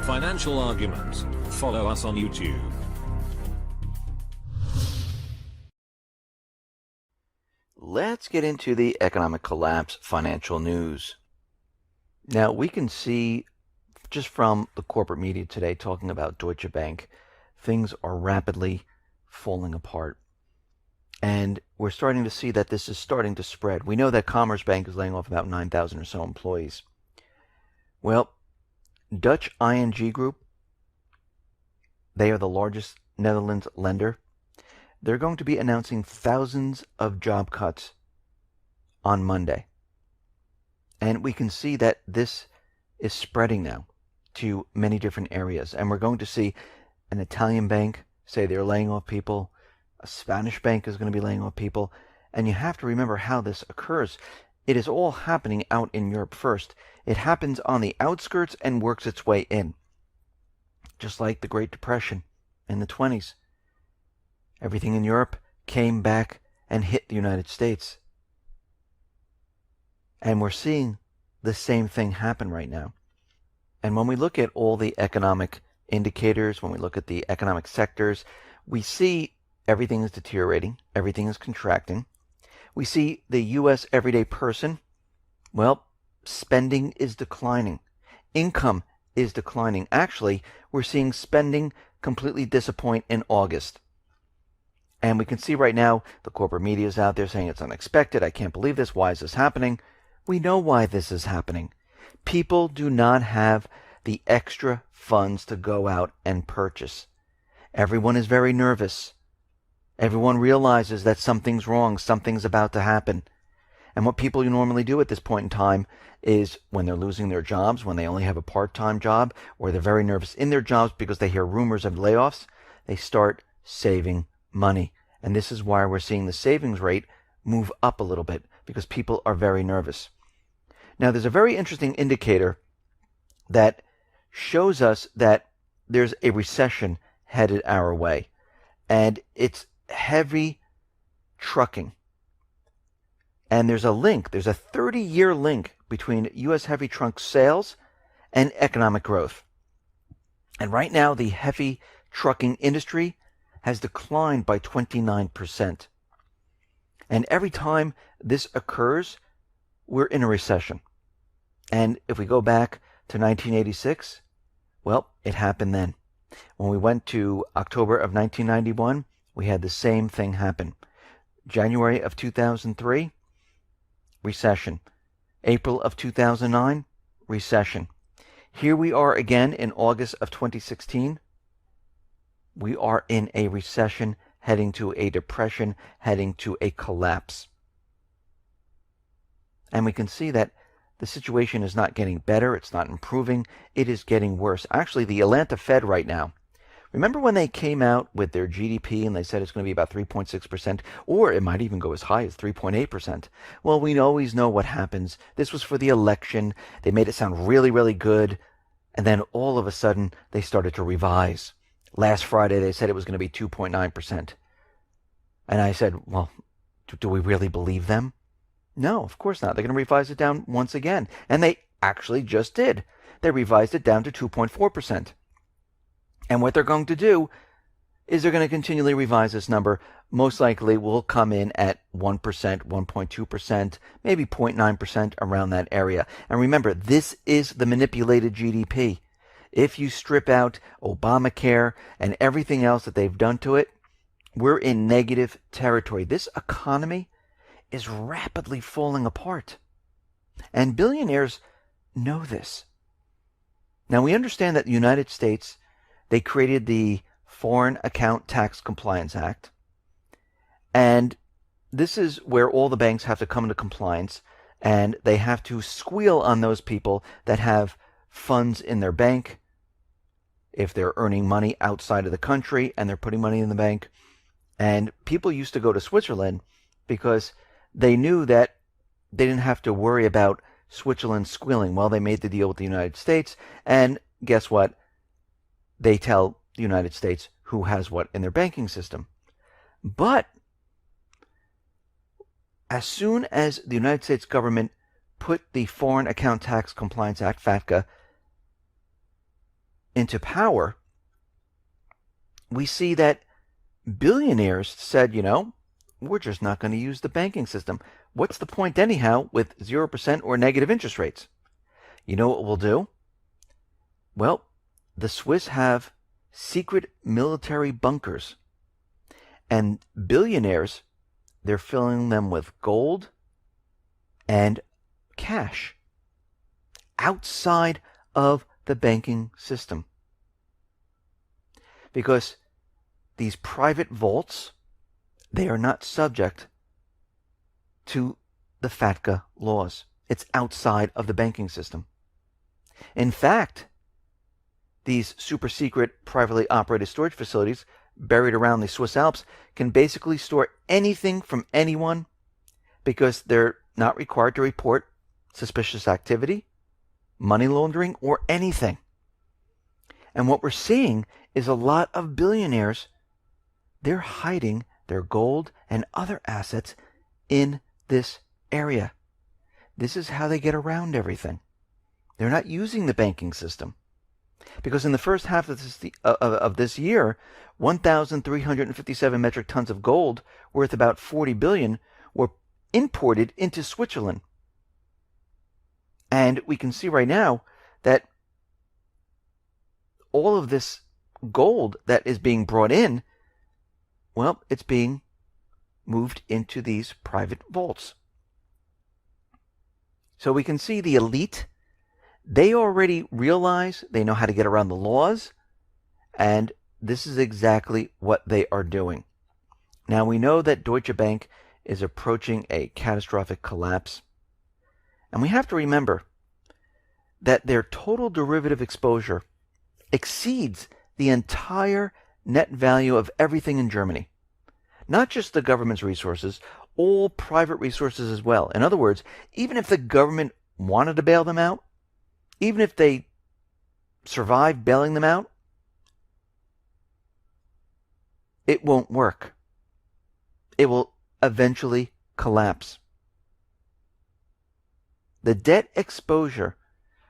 Financial Arguments. Follow us on YouTube. Let's get into the economic collapse financial news. Now, we can see just from the corporate media today talking about Deutsche Bank, things are rapidly falling apart. And we're starting to see that this is starting to spread. We know that Commerzbank is laying off about 9,000 or so employees. Well, Dutch ING Group, they are the largest Netherlands lender. They're going to be announcing thousands of job cuts on Monday. And we can see that this is spreading now to many different areas. And we're going to see an Italian bank say they're laying off people. A Spanish bank is going to be laying off people. And you have to remember how this occurs. It is all happening out in Europe first. It happens on the outskirts and works its way in. Just like the Great Depression in the 20s. Everything in Europe came back and hit the United States. And we're seeing the same thing happen right now. And when we look at all the economic indicators, when we look at the economic sectors, we see everything is deteriorating, everything is contracting. We see the U.S. everyday person, well, spending is declining. Income is declining. Actually, we're seeing spending completely disappoint in August. And we can see right now the corporate media is out there saying it's unexpected. I can't believe this. Why is this happening? We know why this is happening. People do not have the extra funds to go out and purchase. Everyone is very nervous. Everyone realizes that something's wrong, something's about to happen. And what people normally do at this point in time is when they're losing their jobs, when they only have a part-time job, or they're very nervous in their jobs because they hear rumors of layoffs, they start saving money. And this is why we're seeing the savings rate move up a little bit, because people are very nervous. Now, there's a very interesting indicator that shows us that there's a recession headed our way. And it's heavy trucking. And there's a link, there's a 30-year link between U.S. heavy truck sales and economic growth. And right now, the heavy trucking industry has declined by 29%. And every time this occurs, we're in a recession. And if we go back to 1986, well, it happened then. When we went to October of 1991, we had the same thing happen. January of 2003, recession. April of 2009, recession. Here we are again in August of 2016. We are in a recession, heading to a depression, heading to a collapse. And we can see that the situation is not getting better, it's not improving, it is getting worse. Actually, the Atlanta Fed right now, remember when they came out with their GDP and they said it's going to be about 3.6%, or it might even go as high as 3.8%. Well, we always know what happens. This was for the election. They made it sound really, really good. And then all of a sudden, they started to revise. Last Friday, they said it was going to be 2.9%. And I said, well, do we really believe them? No, of course not. They're going to revise it down once again. And they actually just did. They revised it down to 2.4%. And what they're going to do is they're going to continually revise this number. Most likely will come in at 1%, 1.2%, maybe 0.9% around that area. And remember, this is the manipulated GDP. If you strip out Obamacare and everything else that they've done to it, we're in negative territory. This economy is rapidly falling apart. And billionaires know this. Now, we understand that the United States, they created the Foreign Account Tax Compliance Act. And this is where all the banks have to come into compliance, and they have to squeal on those people that have funds in their bank, if they're earning money outside of the country and they're putting money in the bank. And people used to go to Switzerland because they knew that they didn't have to worry about Switzerland squealing. Well, they made the deal with the United States, and guess what? They tell the United States who has what in their banking system. But as soon as the United States government put the Foreign Account Tax Compliance Act, FATCA, into power, we see that billionaires said, we're just not going to use the banking system. What's the point anyhow with 0% or negative interest rates? You know what we'll do? Well, the Swiss have secret military bunkers, and billionaires, they're filling them with gold and cash outside of the banking system. Because these private vaults, they are not subject to the FATCA laws. It's outside of the banking system. In fact, these super secret privately operated storage facilities buried around the Swiss Alps can basically store anything from anyone because they're not required to report suspicious activity, money laundering, or anything. And what we're seeing is a lot of billionaires, they're hiding their gold and other assets in this area. This is how they get around everything. They're not using the banking system. Because in the first half of this year, 1,357 metric tons of gold, worth about $40 billion, were imported into Switzerland. And we can see right now that all of this gold that is being brought in, well, it's being moved into these private vaults. So we can see the elite, they already realize they know how to get around the laws, and this is exactly what they are doing. Now we know that Deutsche Bank is approaching a catastrophic collapse, and we have to remember that their total derivative exposure exceeds the entire net value of everything in Germany. Not just the government's resources, all private resources as well. In other words, even if the government wanted to bail them out, even if they survive bailing them out, it won't work. It will eventually collapse. The debt exposure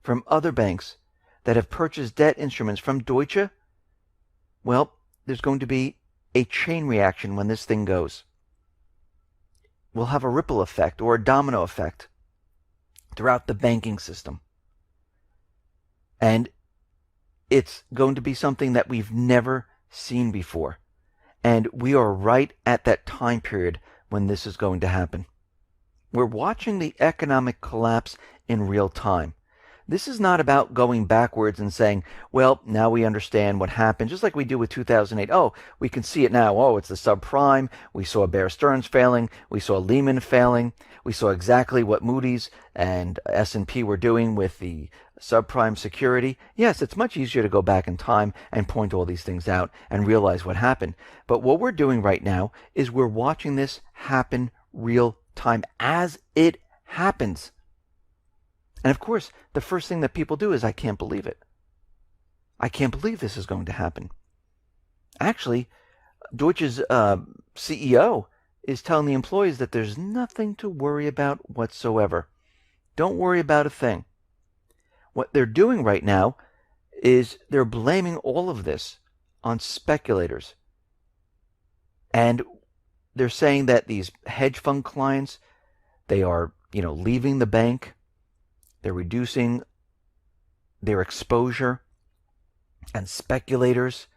from other banks that have purchased debt instruments from Deutsche, well, there's going to be a chain reaction when this thing goes. We'll have a ripple effect or a domino effect throughout the banking system. And it's going to be something that we've never seen before. And we are right at that time period when this is going to happen. We're watching the economic collapse in real time. This is not about going backwards and saying, well, now we understand what happened, just like we do with 2008. Oh, we can see it now. Oh, it's the subprime. We saw Bear Stearns failing. We saw Lehman failing. We saw exactly what Moody's and S&P were doing with the subprime security. Yes, it's much easier to go back in time and point all these things out and realize what happened. But what we're doing right now is we're watching this happen real time as it happens. And of course, the first thing that people do is, I can't believe it. I can't believe this is going to happen. Actually, Deutsche's CEO is telling the employees that there's nothing to worry about whatsoever. Don't worry about a thing. What they're doing right now is they're blaming all of this on speculators. And they're saying that these hedge fund clients, they are, leaving the bank. They're reducing their exposure, and speculators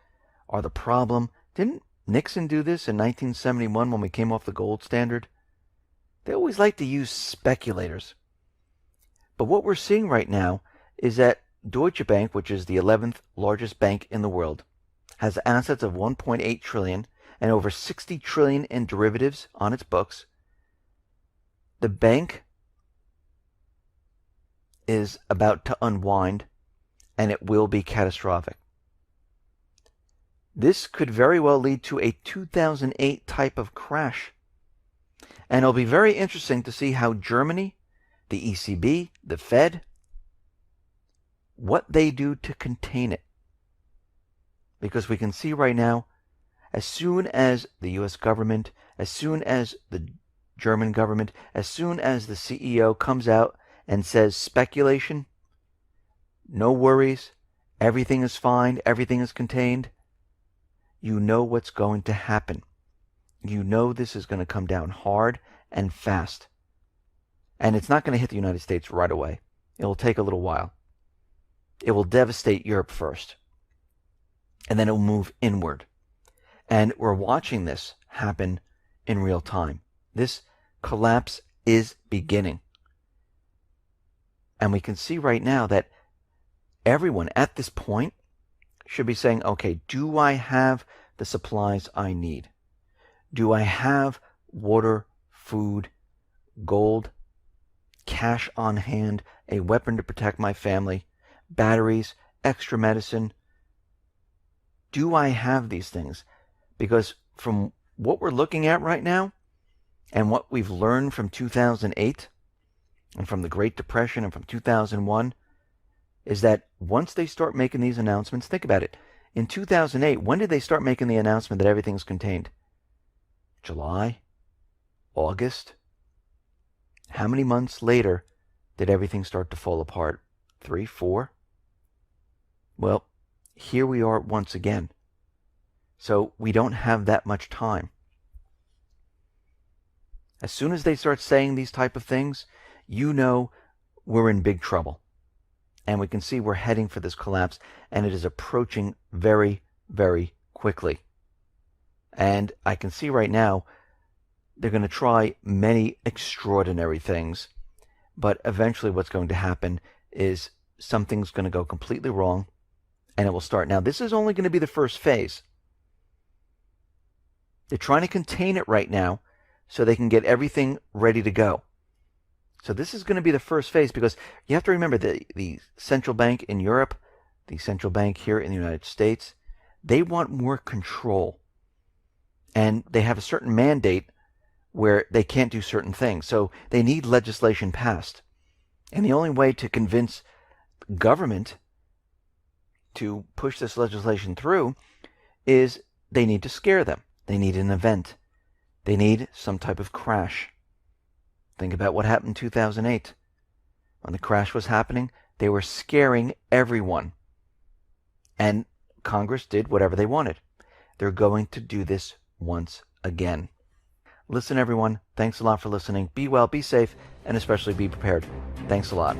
are the problem. Didn't Nixon do this in 1971 when we came off the gold standard? They always like to use speculators. But what we're seeing right now is that Deutsche Bank, which is the 11th largest bank in the world, has assets of 1.8 trillion and over 60 trillion in derivatives on its books. The bank is about to unwind, and it will be catastrophic. This could very well lead to a 2008 type of crash. And it'll be very interesting to see how Germany, the ECB, the Fed, what they do to contain it. Because we can see right now As soon as the US government, as soon as the German government, as soon as the CEO comes out and says speculation, no worries, everything is fine, everything is contained, you know what's going to happen. You know this is going to come down hard and fast. And it's not going to hit the United States right away. It will take a little while. It will devastate Europe first. And then it will move inward. And we're watching this happen in real time. This collapse is beginning. And we can see right now that everyone at this point should be saying, okay, do I have the supplies I need? Do I have water, food, gold, cash on hand, a weapon to protect my family, batteries, extra medicine? Do I have these things? Because from what we're looking at right now and what we've learned from 2008 and from the Great Depression and from 2001 is that once they start making these announcements, think about it. In 2008, when did they start making the announcement that everything's contained? July? August? How many months later did everything start to fall apart? 3, 4? Well, here we are once again. So we don't have that much time. As soon as they start saying these type of things, you know we're in big trouble. And we can see we're heading for this collapse, and it is approaching very, very quickly. And I can see right now they're going to try many extraordinary things, but eventually what's going to happen is something's going to go completely wrong, and it will start. Now, this is only going to be the first phase. They're trying to contain it right now so they can get everything ready to go. So this is going to be the first phase, because you have to remember the central bank in Europe, the central bank here in the United States, they want more control. And they have a certain mandate where they can't do certain things. So they need legislation passed. And the only way to convince government to push this legislation through is they need to scare them. They need an event. They need some type of crash. Think about what happened in 2008. When the crash was happening, they were scaring everyone. And Congress did whatever they wanted. They're going to do this once again. Listen, everyone, thanks a lot for listening. Be well, be safe, and especially be prepared. Thanks a lot.